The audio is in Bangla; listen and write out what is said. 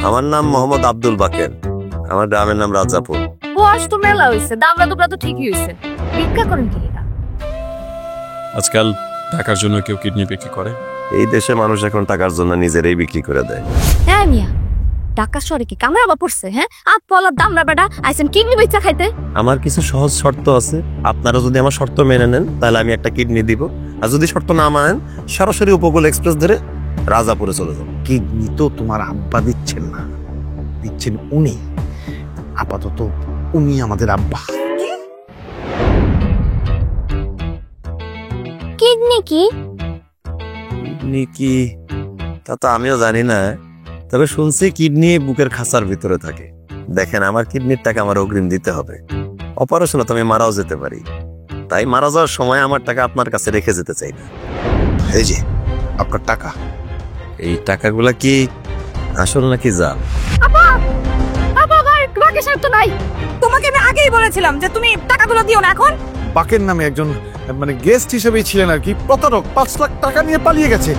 আমার নাম মোহাম্মদ আব্দুল বাকের, আমার গ্রামের নাম রাজাপুর। বয়স তো মেলা হইছে, দামরা দুবরা তো ঠিকই হইছে। ভিক্ষা করেন কি এটা? আজকাল টাকার জন্য কেউ কিডনি বিক্রি করে। এই দেশে মানুষ এখন টাকার জন্য নিজেরাই বিক্রি করে দেয়। হ্যাঁ মিয়া, ঢাকা শহরে কি কামরা বা পড়ছে? হ্যাঁ, আত পলার দামরা বেটা আইছেন কিডনি বেচা খাইতে। আমার কিছু সহজ শর্ত আছে, আপনারা যদি আমার শর্ত মেনে নেন তাহলে আমি একটা কিডনি দিব, আর যদি শর্ত না মানেন সরাসরি উপকূল এক্সপ্রেস ধরে রাজাপুরে চলে যাব। কিডনি তো তোমার আব্বা দিচ্ছেন না, দিচ্ছেন উনি। আপাতত উনি আমাদের আব্বা। কিডনি কি? কিডনি কি তা তো আমিও জানি না, তবে শুনছি কিডনি বুকের খাঁচার ভিতরে থাকে। দেখেন, আমার কিডনির টাকা আমার অগ্রিম দিতে হবে। অপারেশনে তো আমি মারাও যেতে পারি, তাই মারা যাওয়ার সময় আমার টাকা আপনার কাছে রেখে যেতে চাই না। এই যে আপনার টাকা। এই টাকাগুলা কি আসল নাকি জাল? আপা, আপা ভাই, বাকি সাহেব তো নাই। তোমাকে আমি আগেই বলেছিলাম যে তুমি টাকাগুলো দিও না এখন। বাকের নামে একজন মানে গেস্ট হিসেবেই ছিলেন আর কি, প্রতারক 5 লাখ টাকা নিয়ে পালিয়ে গেছে।